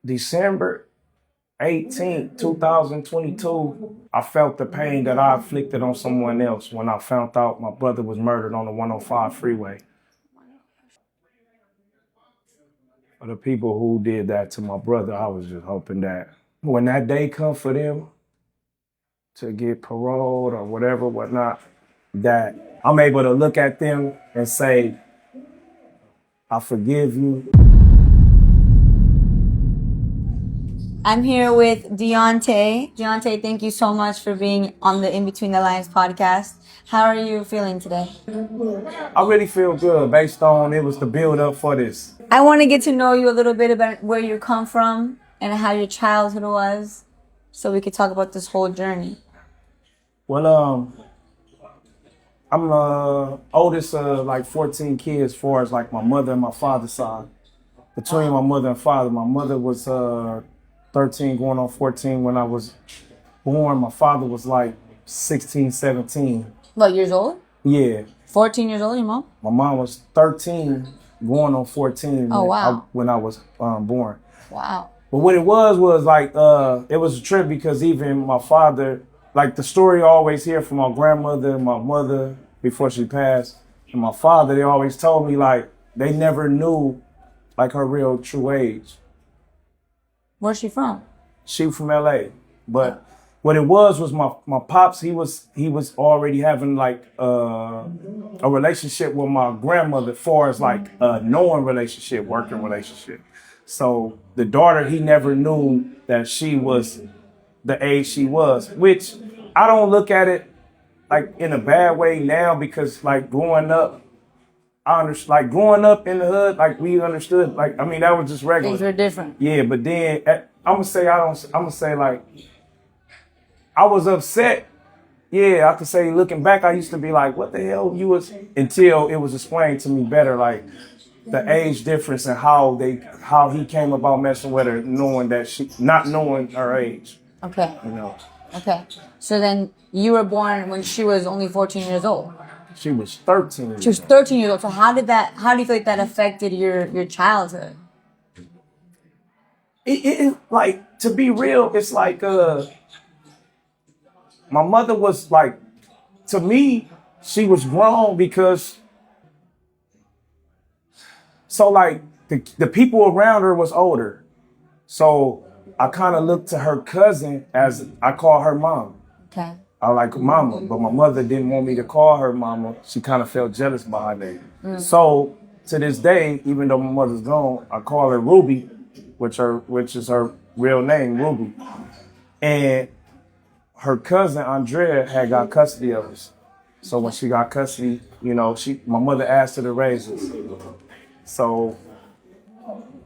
December 18th, 2022, I felt the pain that I inflicted on someone else when I found out my brother was murdered on the 105 freeway. For the people who did that to my brother, I was just hoping that when that day come for them to get paroled or whatever, whatnot, that I'm able to look at them and say, I forgive you. I'm here with Deontay. Deontay, thank you so much for being on the In Between the Lines podcast. How are you feeling today? I really feel good based on it was the build up for this. I want to get to know you a little bit about where you come from and how your childhood was so we could talk about this whole journey. Well, I'm the oldest of like 14 kids as far as like my mother and my father's side. Between my mother and father, my mother was 13 going on 14 when I was born. My father was like 16, 17. What, years old? Yeah. 14 years old, your mom? My mom was 13 going on 14 Oh, wow. when I was born. Wow. But what it was like, it was a trip because even my father, like the story I always hear from my grandmother and my mother before she passed, and my father, they always told me like they never knew like her real true age. Where's she from? She from LA. But what it was my pops, he was already having like a relationship with my grandmother as far as like a knowing relationship, working relationship. So the daughter, he never knew that she was the age she was, which I don't look at it like in a bad way now because like growing up, I understand, like growing up in the hood, like we understood, like, I mean, that was just regular. Things were different. Yeah, but then I'm gonna say like, I was upset. Yeah, I could say looking back, I used to be like, what the hell you was, until it was explained to me better, like the age difference and how he came about messing with her, knowing that not knowing her age. Okay. You know. Okay. So then you were born when she was only 14 years old. She was 13. She was 13 years old. So how do you feel like that affected your childhood? It like, to be real, it's like my mother was like, to me, she was wrong because so like the people around her was older. So I kind of looked to her cousin as I call her mom. Okay. I like mama, but my mother didn't want me to call her mama. She kind of felt jealous by her name. So to this day, even though my mother's gone, I call her Ruby, which is her real name, Ruby. And her cousin Andrea had got custody of us. So when she got custody, you know, my mother asked her to raise us. So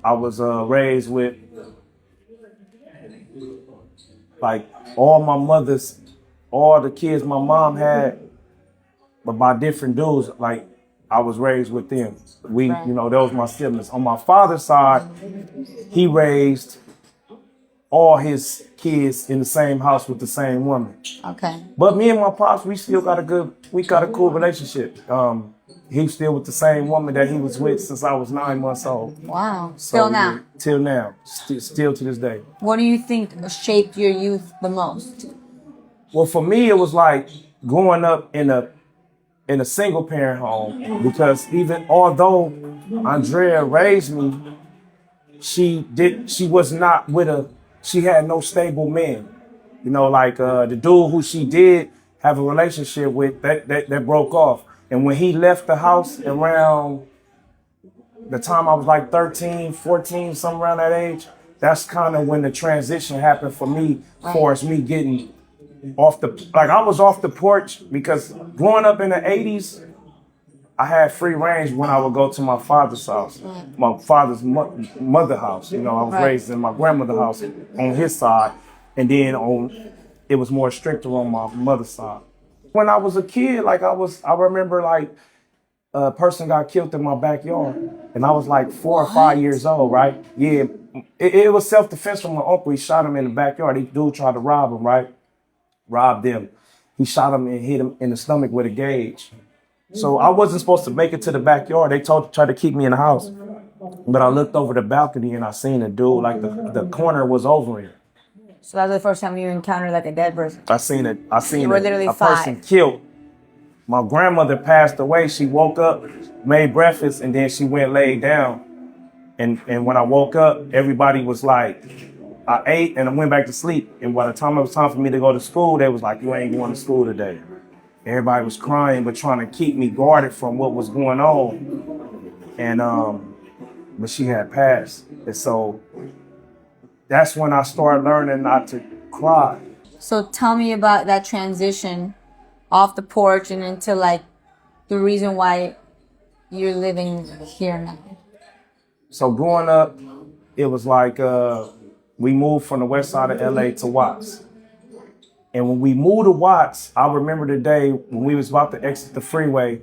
I was raised with like all the kids my mom had, but by different dudes, like I was raised with them. Right. You know, those my siblings. On my father's side, he raised all his kids in the same house with the same woman. Okay. But me and my pops, we got a cool relationship. He's still with the same woman that he was with since I was 9 months old. Wow. So, Still now? Yeah, till now. Still to this day. What do you think shaped your youth the most? Well, for me, it was like growing up in a single parent home, because even although Andrea raised me, she was not she had no stable men. You know, like the dude who she did have a relationship with, that broke off. And when he left the house around the time I was like 13, 14, somewhere around that age, that's kind of when the transition happened for me, as far as me getting I was off the porch, because growing up in the 80s, I had free range when I would go to my father's house, my father's mother house. You know, I was raised in my grandmother's house on his side, and then it was more stricter on my mother's side. When I was a kid, like I remember like a person got killed in my backyard, and I was like 4 or 5 years old, right? Yeah, it was self-defense from my uncle. He shot him in the backyard. The dude tried to rob him, right? Robbed him. He shot him and hit him in the stomach with a gauge. So I wasn't supposed to make it to the backyard. They tried to keep me in the house. But I looked over the balcony and I seen a dude, like the corner was over him. So that was the first time you encountered like a dead person. I seen You were literally a person 5. killed. My grandmother passed away. She woke up, made breakfast, and then she went laid down. And when I woke up, everybody was like, I ate and I went back to sleep. And by the time it was time for me to go to school, they was like, you ain't going to school today. Everybody was crying, but trying to keep me guarded from what was going on. And but she had passed. And so that's when I started learning not to cry. So tell me about that transition off the porch and into like the reason why you're living here now. So growing up, it was like we moved from the west side of LA to Watts. And when we moved to Watts, I remember the day when we was about to exit the freeway,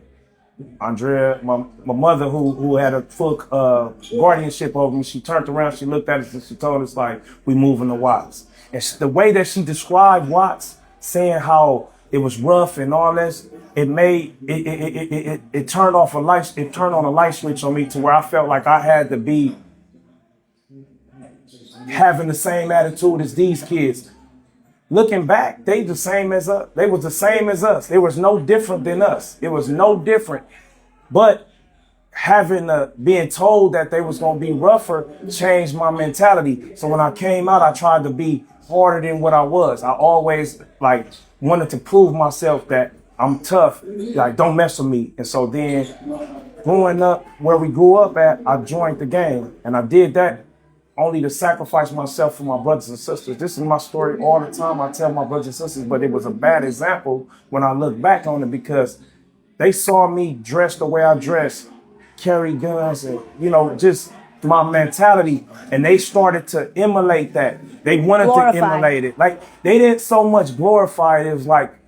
Andrea, my mother, who had a full guardianship over me, she turned around, she looked at us and she told us like, we moving to Watts. And the way that she described Watts, saying how it was rough and all this, it turned off a light, it turned on a light switch on me to where I felt like I had to be having the same attitude as these kids. Looking back, they the same as us. They was the same as us. They was no different than us. It was no different. But being told that they was gonna be rougher changed my mentality. So when I came out, I tried to be harder than what I was. I always like wanted to prove myself that I'm tough. Like, don't mess with me. And so then growing up where we grew up at, I joined the gang. And I did that only to sacrifice myself for my brothers and sisters. This is my story all the time. I tell my brothers and sisters, but it was a bad example when I look back on it because they saw me dressed the way I dressed, carry guns and, just my mentality. And they started to emulate that. They wanted to emulate it. Like, they didn't so much glorify it. It was like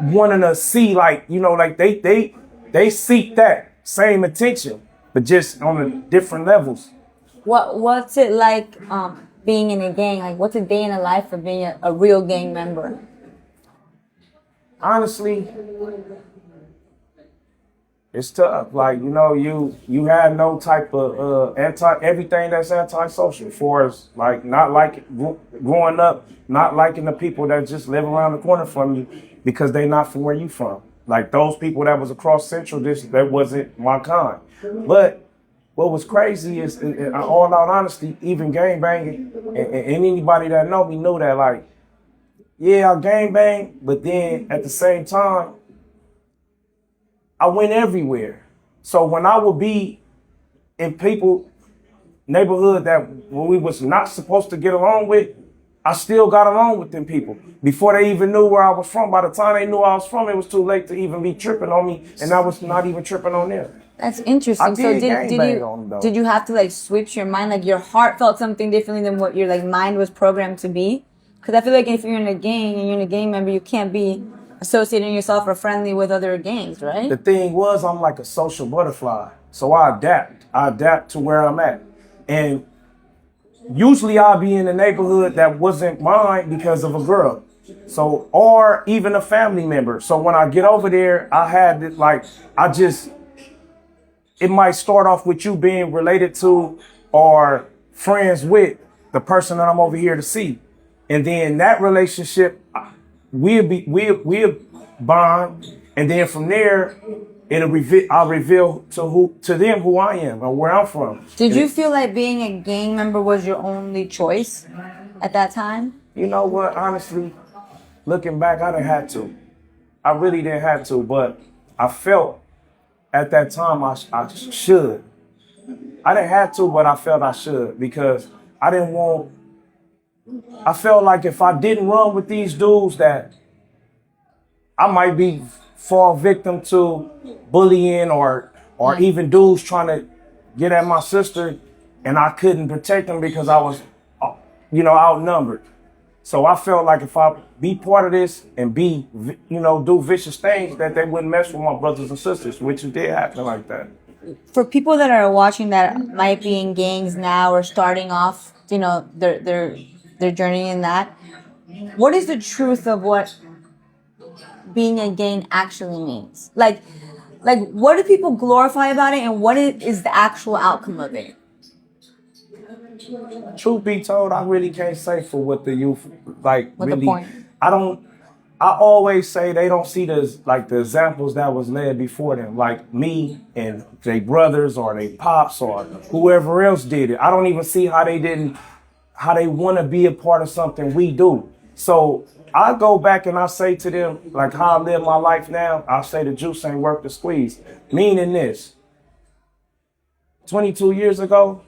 wanting to see, like they seek that same attention, but just on a different levels. What's it like being in a gang? Like, what's a day in the life for being a real gang member? Honestly, it's tough. Like, you have no type of everything that's antisocial for us. Like, not like growing up, not liking the people that just live around the corner from you because they not from where you from. Like, those people that was across Central, that wasn't my kind. But what was crazy is, in all out honesty, even gang banging, and anybody that know me knew that, like, yeah, I gang bang, but then at the same time, I went everywhere. So when I would be in people neighborhood that when we was not supposed to get along with, I still got along with them people. Before they even knew where I was from, by the time they knew I was from, it was too late to even be tripping on me, and I was not even tripping on them. That's interesting. So did you have to like switch your mind? Like your heart felt something differently than what your like mind was programmed to be? Because I feel like if you're in a gang and you're in a gang member, you can't be associating yourself or friendly with other gangs, right? The thing was, I'm like a social butterfly. So I adapt. I adapt to where I'm at. And usually I'll be in a neighborhood that wasn't mine because of a girl. So, or even a family member. So when I get over there, I had it like, it might start off with you being related to or friends with the person that I'm over here to see. And then that relationship, we'll bond. And then from there, I'll reveal to them who I am or where I'm from. Did you feel like being a gang member was your only choice at that time? You know what? Honestly, looking back, I didn't have to. I really didn't have to, but I felt at that time I should. I didn't have to, but I felt I should because I felt like if I didn't run with these dudes that I might fall victim to bullying or even dudes trying to get at my sister and I couldn't protect them because I was, outnumbered. So I felt like if I be part of this and do vicious things that they wouldn't mess with my brothers and sisters, which did happen like that. For people that are watching that might be in gangs now or starting off, their journey in that, what is the truth of what being a gang actually means? Like, Like, what do people glorify about it, and what is the actual outcome of it? Truth be told, I really can't say for what the youth like. What really, the point? I don't. I always say they don't see the examples that was led before them, like me and their brothers or their pops or whoever else did it. I don't even see how they want to be a part of something we do. So I go back and I say to them, like how I live my life now, I say the juice ain't worth the squeeze. Meaning this, 22 years ago,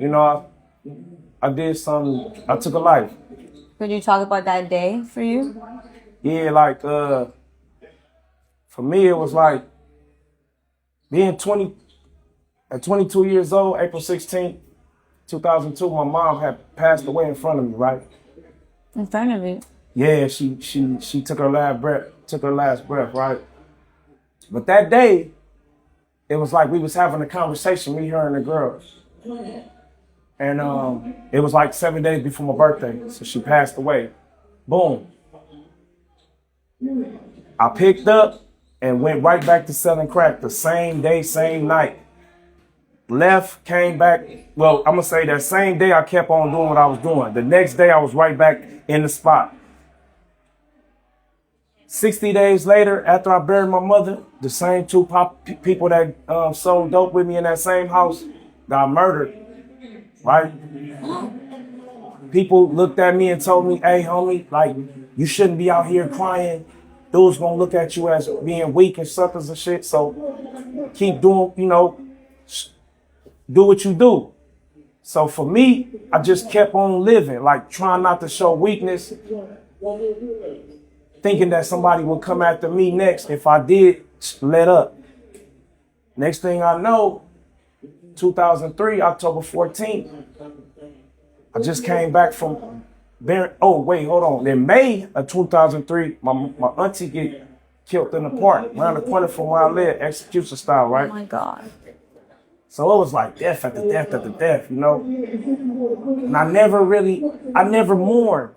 you know, I did something, I took a life. Could you talk about that day for you? Yeah, like, for me, it was like being at 22 years old, April 16th, 2002, my mom had passed away in front of me, right? In front of you? Yeah, she took her last breath, right? But that day, it was like we was having a conversation, me, her, and the girls. And it was like 7 days before my birthday, so she passed away. Boom. I picked up and went right back to selling crack the same day, same night. Left, came back. Well, I'm gonna say that same day I kept on doing what I was doing. The next day I was right back in the spot. 60 days later, after I buried my mother, the same two people that sold dope with me in that same house got murdered. Right? People looked at me and told me, hey, homie, like, you shouldn't be out here crying. Dudes gonna look at you as being weak and suckers and shit. So keep doing, do what you do. So for me, I just kept on living, like trying not to show weakness, thinking that somebody would come after me next. If I did, let up. Next thing I know, 2003, October 14th, I just came back from hold on. In May of 2003, my auntie get killed in the park, around the corner from where I live, execution style, right? Oh my God. So it was like death after death after death, And I never mourned.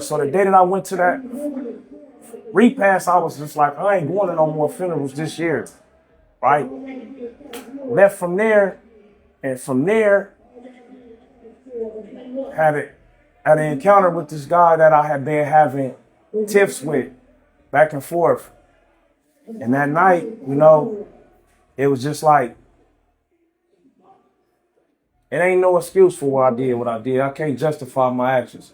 So the day that I went to that repast, I was just like, I ain't going to no more funerals this year, right? Left from there, and from there, had an encounter with this guy that I had been having tiffs with back and forth. And that night, it was just like, it ain't no excuse for what I did. I can't justify my actions.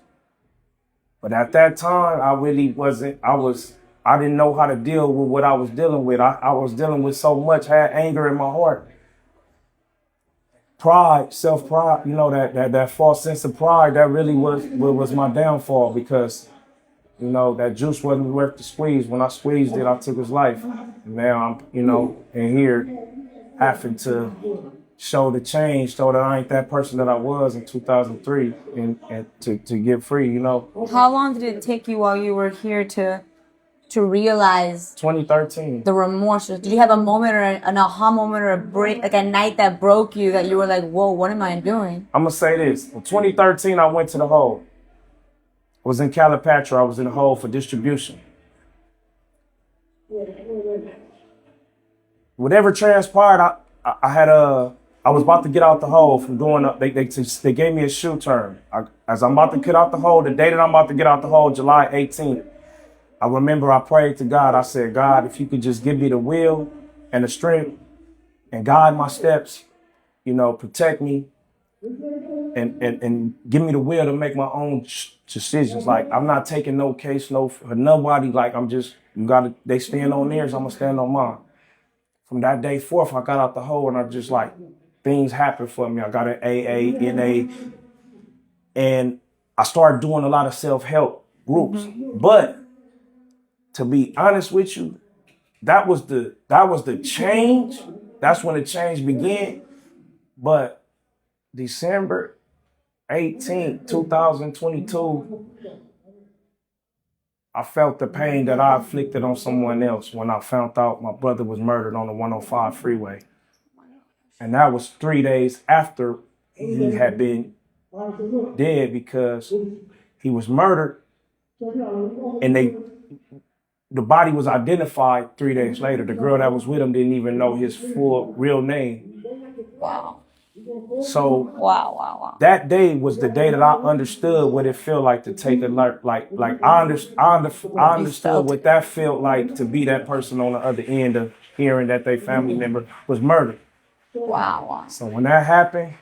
But at that time, I really wasn't, I didn't know how to deal with what I was dealing with. I was dealing with so much, had anger in my heart. Pride, self-pride, that false sense of pride, that really was my downfall because, that juice wasn't worth the squeeze. When I squeezed it, I took his life. And now I'm, in here having to show the change so that I ain't that person that I was in 2003 and to get free, How long did it take you while you were here to realize 2013. The remorse? Did you have a moment or an aha moment or a break, like a night that broke you that you were like, whoa, what am I doing? I'm going to say this. In 2013, I went to the hole. I was in Calipatra. I was in the hole for distribution. Whatever transpired, I was about to get out the hole from doing, they gave me a shoe turn. As I'm about to get out the hole, the day that I'm about to get out the hole, July 18th, I remember I prayed to God. I said, God, if you could just give me the will and the strength and guide my steps, protect me and give me the will to make my own decisions. Like, I'm not taking no case, for nobody. Like, they stand on theirs, I'm going to stand on mine. From that day forth, I got out the hole and I just things happened for me. I got an AA, NA, and I started doing a lot of self-help groups. Mm-hmm. But to be honest with you, that was the change. That's when the change began. But December 18th, 2022, I felt the pain that I inflicted on someone else when I found out my brother was murdered on the 105 freeway. And that was 3 days after he had been dead because he was murdered and the body was identified 3 days later. The girl that was with him didn't even know his full real name. Wow. So Wow. that day was the day that I understood what it felt like to take a life. Like I understood what that felt like to be that person on the other end of hearing that their family member was murdered. Wow. So when that happened,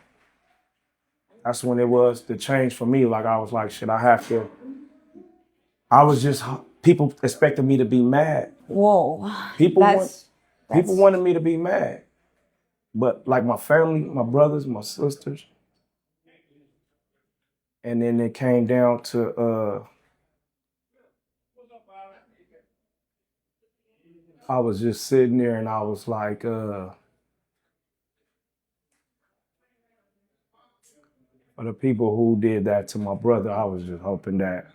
that's when it was the change for me. Like I was like, shit, people expected me to be mad. Whoa. People wanted me to be mad. But like my family, my brothers, my sisters. And then it came down to I was just sitting there and I was like, for the people who did that to my brother, I was just hoping that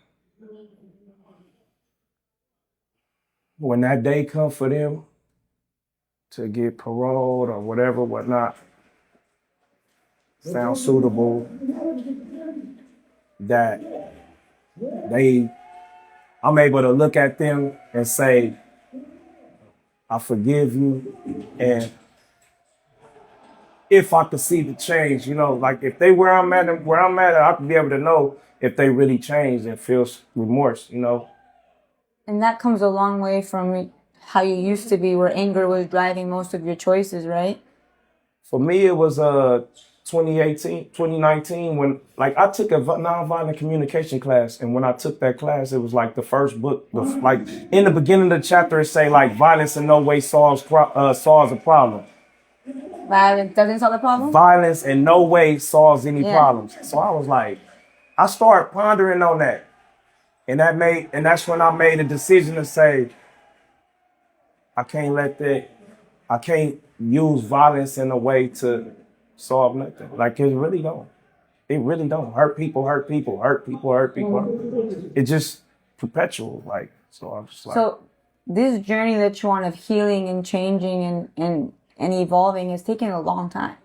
when that day come for them to get paroled or whatnot, found suitable, that I'm able to look at them and say, I forgive you. And if I could see the change, like if they where I'm at, I could be able to know if they really changed and feel remorse, And that comes a long way from how you used to be, where anger was driving most of your choices, right? For me, it was 2019, when like I took a nonviolent communication class, and when I took that class, it was like the first book. Like in the beginning of the chapter, it say like violence in no way solves a problem. Violence doesn't solve the problem? Violence in no way solves any problems. So I was like, I started pondering on that. And that's when I made a decision to say, I can't use violence in a way to solve nothing. Like it really don't. It really don't. Hurt people. It's just perpetual. Like, so I'm just like. So this journey that you're on of healing and changing and evolving has taken a long time.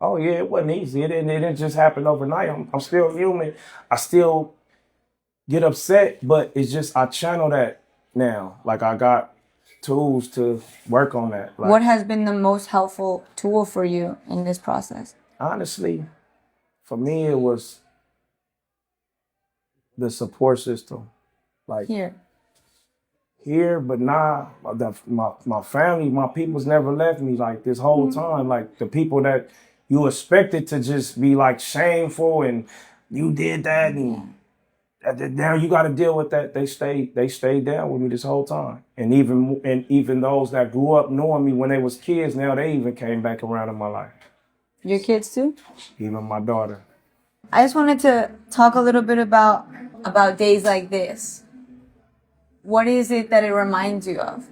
Oh yeah, it wasn't easy. It didn't just happen overnight. I'm still human. I still get upset, but it's just I channel that now. Like I got tools to work on that. Like, what has been the most helpful tool for you in this process? Honestly, for me, it was the support system. Like here, but nah, my family, my people's never left me like this whole time. Like the people that you expected to just be like shameful and you did that and now you got to deal with that. They stayed down with me this whole time. And even those that grew up knowing me when they was kids, now they even came back around in my life. Your kids too? Even my daughter. I just wanted to talk a little bit about days like this. What is it that it reminds you of?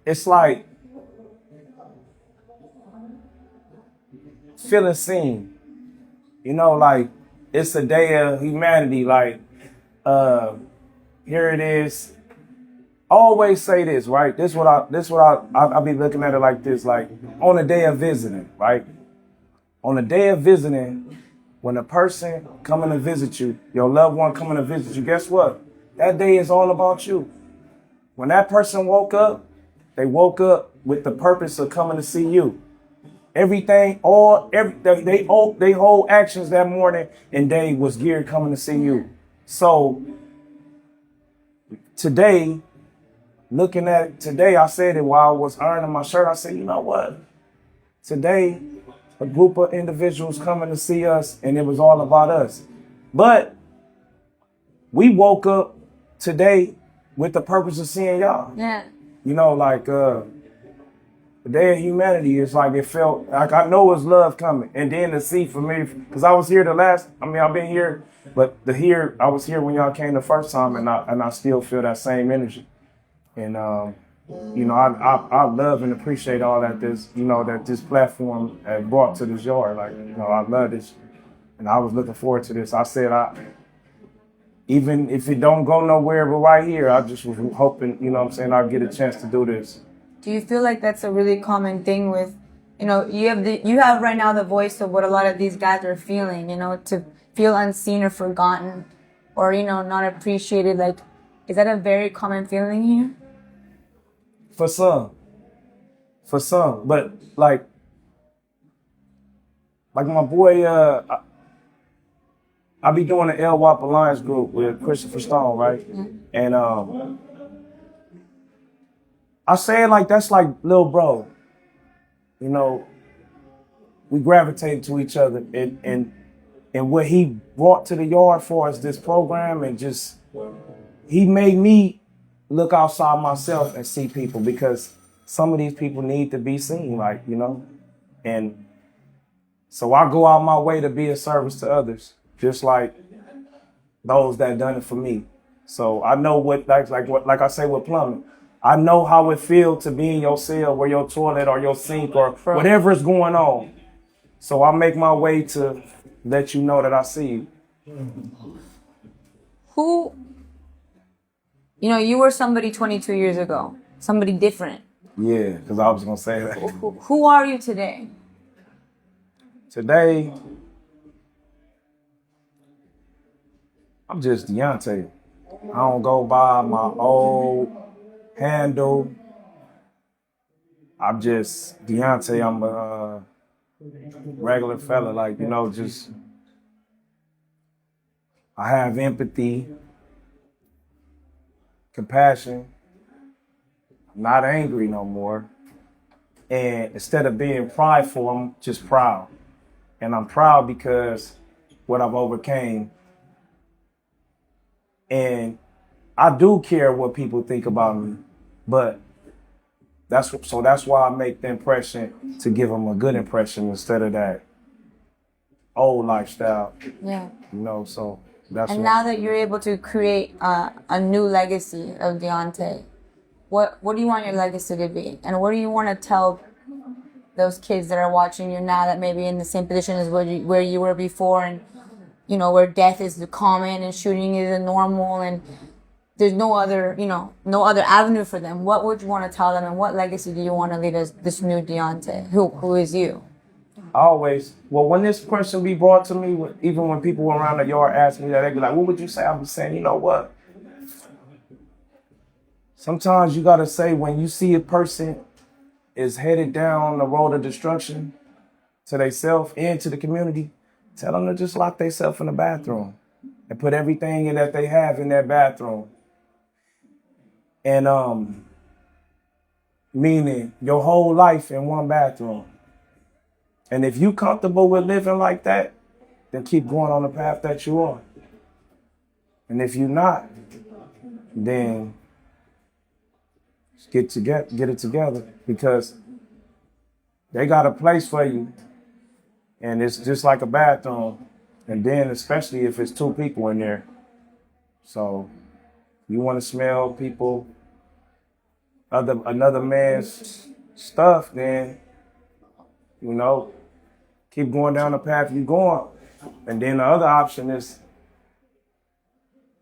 It's like feeling seen. Like it's a day of humanity. Like, here it is. I always say this, right? This what I be looking at it like this, like on a day of visiting, right? On a day of visiting, when a person coming to visit you, your loved one coming to visit you, guess what? That day is all about you. When that person woke up, they woke up with the purpose of coming to see you. Everything, they whole actions that morning and day was geared coming to see you. So today, I said it while I was ironing my shirt. I said, you know what? Today, a group of individuals coming to see us, and it was all about us. But we woke up today with the purpose of seeing y'all. Yeah. The day of humanity is like it felt like I know it's love coming. And then to see for me, because I was here I've been here, but I was here when y'all came the first time, and I still feel that same energy. And I love and appreciate all that this platform has brought to this yard. Like, I love this, and I was looking forward to this. I said even if it don't go nowhere but right here, I just was hoping, I'll get a chance to do this. Do you feel like that's a really common thing with, you have right now the voice of what a lot of these guys are feeling, to feel unseen or forgotten, or, not appreciated. Like, is that a very common feeling here? For some, but like my boy, I be doing the LWAP Alliance group with Christopher Stone, right? Mm-hmm. And I say it like that's like little bro. We gravitate to each other, and what he brought to the yard for us, this program, and just he made me look outside myself and see people, because some of these people need to be seen, and so I go out my way to be a service to others, just like those that done it for me. So I know like I say with plumbing, I know how it feels to be in your cell where your toilet or your sink or whatever is going on. So I make my way to let you know that I see you. Who, you were somebody 22 years ago, somebody different. Yeah, because I was going to say that. Who are you today? Today, I'm just Deontay. I don't go by my old handle. I'm just Deontay. I'm a regular fella, just I have empathy, compassion. I'm not angry no more. And instead of being prideful, I'm just proud. And I'm proud because what I've overcame. And I do care what people think about me, but that's why I make the impression to give them a good impression instead of that old lifestyle. Yeah. So that's. And now that you're able to create a new legacy of Deontay, what do you want your legacy to be? And what do you want to tell those kids that are watching you now that may be in the same position as where you were before, and where death is the common and shooting is the normal, and there's no other avenue for them? What would you want to tell them, and what legacy do you want to leave as this new Deontay? Who is you? When this question be brought to me, even when people around the yard ask me that, they be like, what would you say? I'm saying, you know what? Sometimes you got to say, when you see a person is headed down the road of destruction to themselves and to the community, tell them to just lock themselves in the bathroom and put everything in that they have in that bathroom. And meaning your whole life in one bathroom. And if you comfortable with living like that, then keep going on the path that you are. And if you're not, then get it together, because they got a place for you, and it's just like a bathroom. And then especially if it's two people in there, so you want to smell another man's stuff, then keep going down the path you're going. And then the other option is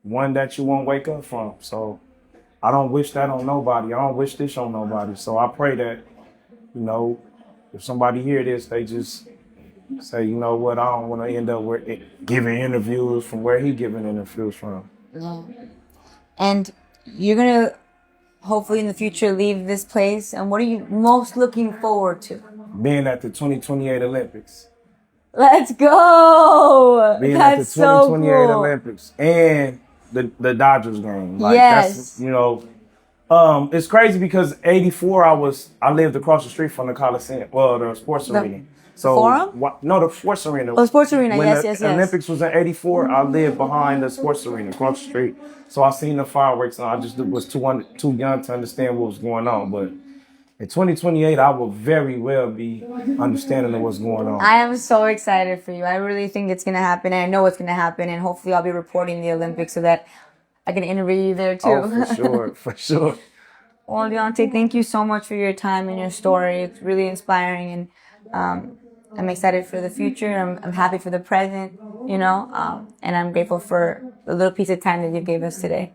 one that you won't wake up from. So I don't wish that on nobody. I don't wish this on nobody. So I pray that, if somebody hear this, they just say, you know what, I don't want to end up giving interviews from where he giving interviews from. Yeah. And you're going to hopefully in the future leave this place. And what are you most looking forward to? Being at the 2028 Olympics. Let's go! Being at the 2028 Olympics and the Dodgers game. Yes. That's, it's crazy because '84 I lived across the street from the Coliseum, the sports arena. So Forum? No, the sports arena. Oh, sports arena. When yes. The Olympics was in '84. I lived behind the sports arena across the street. So I seen the fireworks, and I just was too young to understand what was going on. But in 2028, I will very well be understanding of what's going on. I am so excited for you. I really think it's going to happen, and I know it's going to happen, and hopefully I'll be reporting the Olympics so that I can interview you there too. Oh, for sure. Well, Deontay, thank you so much for your time and your story. It's really inspiring, and I'm excited for the future. I'm happy for the present, and I'm grateful for the little piece of time that you gave us today.